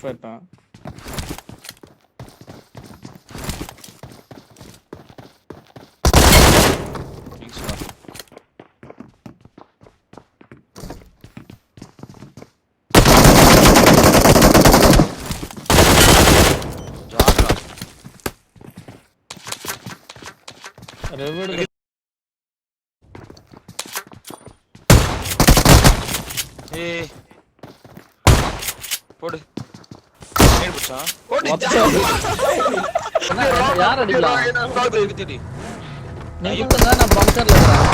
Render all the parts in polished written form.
போயிட்டான். ரெவர்டு ஏய் போடு ஏய் புச்சா போடு யார் அடிக்கலாம்? இருக்குடி நீ இப்பதான் நான் பங்கர்ல இருக்கேன்.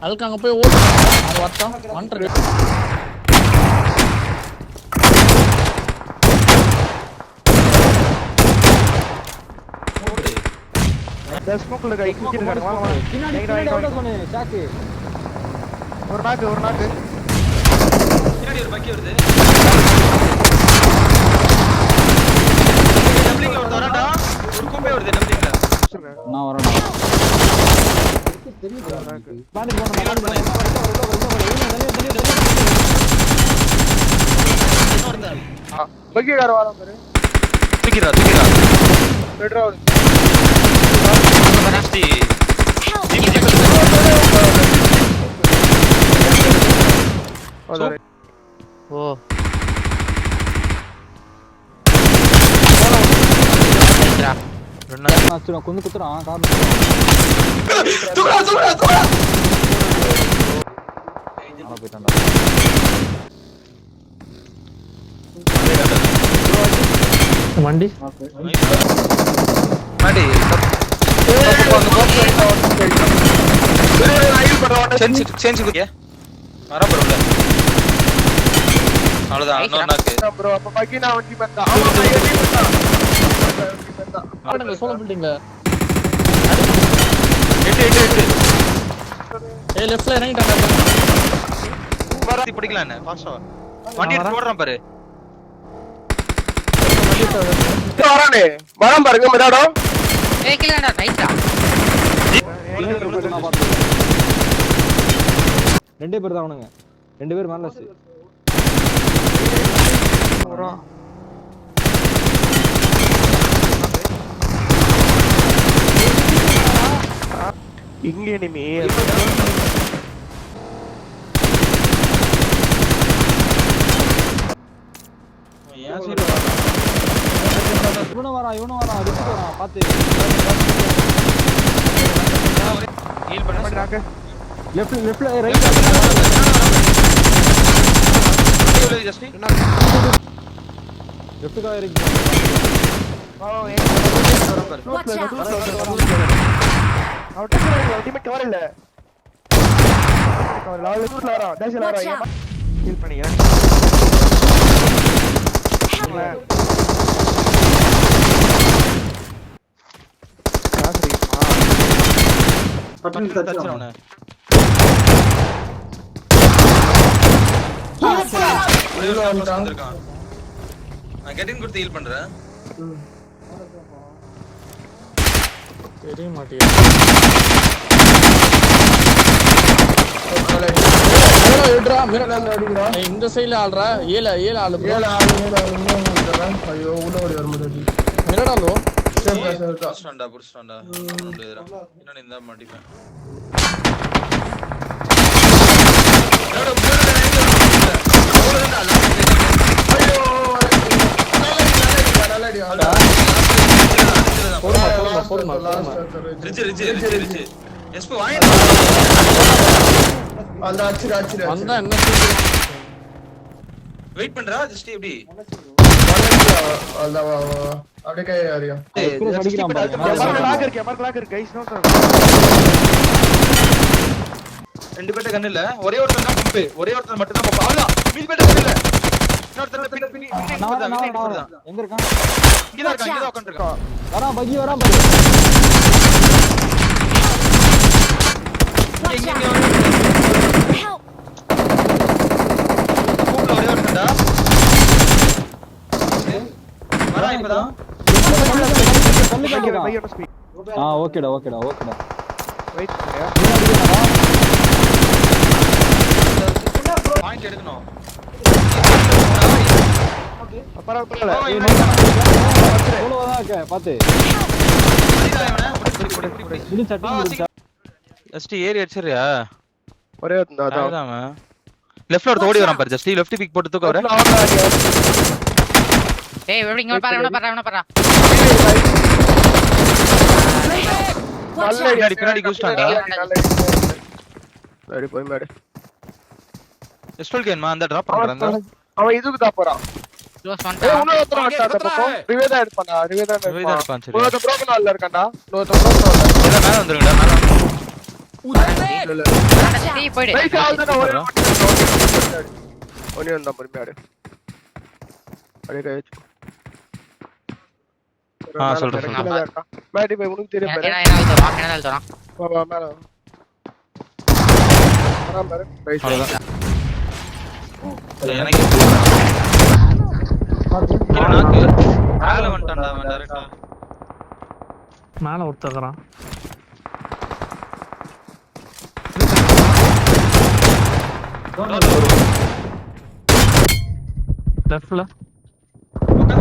அதுக்கு அங்க போய் ஓடு. அது வரட்டும். வந்துரு. ஸ்மோக்ல கை குச்சி இருக்காங்க. வா வா. பின்னாடி அவுட் பண்ணு சாக்கு. ஒரு நாக்கு. பின்னாடி ஒரு பக்கி வருது. டம்ப்ளிங்ல ஒரு வரடா. ஒரு கும்பே வருது டம்ப்ளிங்ல. நான் வரேன். பாண்டி போறேன். பக்கிகார வாரம் பாரு. தூக்கிடா. பெட்ரா. பனாஸ்டி. ஓ நான் கொஞ்சம் குத்துறான் கார். தூக்குடா. நான் போய்ட்டான்டா. வண்டி மாடி. சேஞ்ச் குடிய. வர பரவல. அவ்வளவுதான். இன்னொரு நாக்கு. ப்ரோ அப்ப பக்கி நான் வண்டி பண்ணா. ஆமா வண்டி பண்ணா. ஆடுங்க சோலோ பில்டிங்ல. எட்டு. ஏய் லெஃப்ட்ல இறங்கிட்டாங்க. வரதி பிடிக்கலாம் என்ன பாஸ்டா. வண்டி எடுத்து ஓடுறான் பாரு. வரானே. வரம் பாருங்க மடாடோ. ஏய் கிளடா ரைட்டா. ரெண்டே பேர் தான் அவனுங்க. ரெண்டு பேர் மேல வரோம். இங்க எனிமி. ஏன் சரி இவனும் வரான் ரிஸ்க் வரான் பாத்து. ஹீல் பண்ண நாக்கு. லெஃப்ட்ல ரைட் ஜஸ்டி. லெஃப்ட்ல இறங்கி. அல்டிமேட் கவர் இல்ல. கவர் லால் லெஃப்ட்ல வரா. டேஷ்ல வரா. ஹீல் பண்ணியா. பட்டன் டச் அவன. வந்திருக்கான். நான் கெட்டிங் கொடுத்து ஹீல் பண்றேன். தெரிய மாட்டேங்குது. இந்த சைடுல ஆள்றா. ஏழு ஆளு. ஐயோ உள்ள ஓடி வரும்போது மிரடாலோ புடிச்சிட்டான்டா. இன்னொன்னு இந்த மாட்டிப்பேன். வெயிட் பண்றா ஜஸ்ட் எப்படி அப்படியே கை அறியா அடிக்கிறான் பாருங்க. லாக் இருக்கு கைஸ் நோட். ரெண்டு பேட்ட கண்ணு இல்ல. ஒரே ஒருத்தன் தான் பம்பு. ஒரே ஒருத்தன் மட்டும் தான் பம்பு. அவ்வளவுதான். மீதி பேட்ட கண்ணு இல்ல. இன்னொருத்தன் பின்னாடி எங்க இருக்கான்? இங்க தான் உட்கார்ந்திருக்கான். வரான் பாரு. Help! கூப்ல ஒரே ஒருத்தன்டா. வரா இப்பதான். ஓகேடா. வெயிட் பண்ணுங்க. பாயிண்ட் எடுக்கணும். பரவாயில்ல. அவ்வளவுதான் இருக்கேன் பாத்து முடிஞ்சா டீம் முடிஞ்சா ஜஸ்ட் ஏறி அடிச்சிரியா? ஒரே ஒருத்தன் தான். அதான் லெஃப்ட்ல ஒரு ஓடி வரான் பாரு. ஜஸ்ட் லெஃப்ட் பிக் போட்டு தூக்க வர. ஏய் எப்படி இங்க பாரு இவன பாரு பின்னாடி குஸ்டான்டா. சரி போய் மேடு. எஸ்டோல் கேன்மா அந்த டிராப் பண்றான். அவன் இதுக்கு தான் போறான். க்ளோஸ் ஏய் பண்ணிட்டான் இன்னொரு ஒருத்தன் அந்த பக்கம் ரிவேதா எடுப்பானா? ரிவேதா இருப்பான் சரி. ஒரு ப்ரோக்கன் ஆல்ல இருக்கான்டா. இல்ல மேல வந்துருங்கடா மேல. டீ போய்டு ரைட் ஆல் தான் ஒரே ஒண்ணே வந்தா போய் மேடு. அடே ரைட். சொல்றேன். மேடி போய் உனக்கு தெரியும் பாரு. என்ன தரோம் வா வா மேல. வரான் பாரு. ரைட். அவ்வளவுதான். எனக்கு நாக்கு மேல வந்துட்டான்டா அவன் டைரக்டா. மேல ஒருத்தறான். லெஃப்ட்ல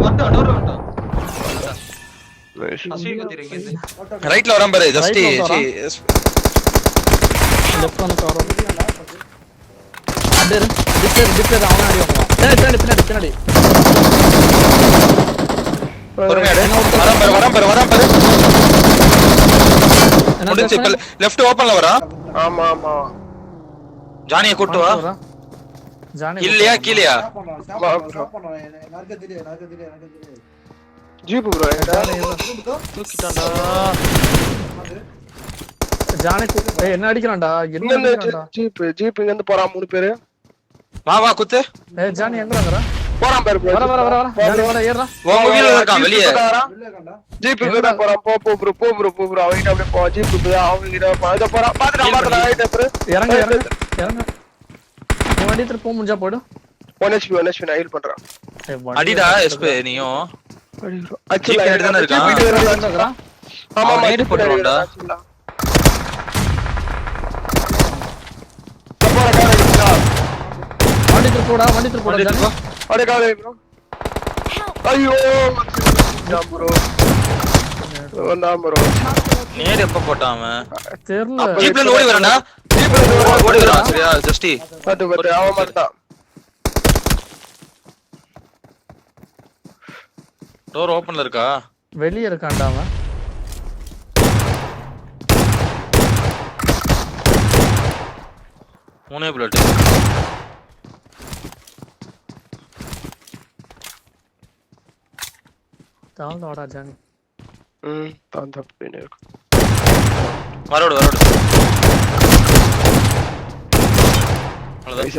வந்து டோர் வந்து. ரைட்ல வரான் பாரு. ஜஸ்ட் லெஃப்ட் வந்து கவர் அடே டிஸ்டர் அவன அடி வாங்குவான். பின்னாடி வரான் பாரு. முடிஞ்சு இப்ப லெஃப்ட் ஓபன்ல வரா. ஆமா ஆமா. ஜானியை கூட்டு வா. ஜானி இல்லையா கீழயா? ஜீப் ப்ரோ தூக்கிட்டான்டா. ஜானி ஏய் என்ன அடிக்கறான்டா? என்ன அடிக்கறான்டா? ஜீப் இங்க இருந்து போறான் மூணு பேரு. வா குத்து. ஏய் ஜானி எங்க வரடா? போறான் பாரு ப்ரோ. வர ஜானி வர ஏறடா. உன் வீல்ல இருக்கான் வெளிய. ஜீப் இங்க தான் போறான். போ ப்ரோ அவன் அப்படியே போ. ஜீப் இங்க அவங்க கிட்ட இத போறான். பாத்துடா ரைட் ப்ரோ. இறங்க நீ வண்டி திருப்ப முடிஞ்சா போடு. 1 HP நான் ஹீல் பண்றேன். அடிடா எஸ்பி நீயும். ஆக்சுவலா ஜீப் தான இருக்கான். ஆமா ஆமா நேடு போடுறோம்டா. வண்டி திருப்ப போடா ஜானி. அடே காலே ப்ரோ. ஐயோ ப்ரோ. ப்ரோ. நேடு எப்ப போட்டான் அவன்? தெரியல. ஜீப்ல ஓடி வரேன்டா. ஓடி வரான் சரியா ஜஸ்டி. பாத்து அவன் மாட்டான். டோர் ஓபன்ல இருக்கா? வெளிய இருக்கான்டா அவன். மூணே புல்லட். தாழ்ந்து வாடா ஜானி. தான் தப்பினே இருக்கு. வரோடு.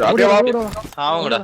அப்படியே வா. ஆவுங்கடா.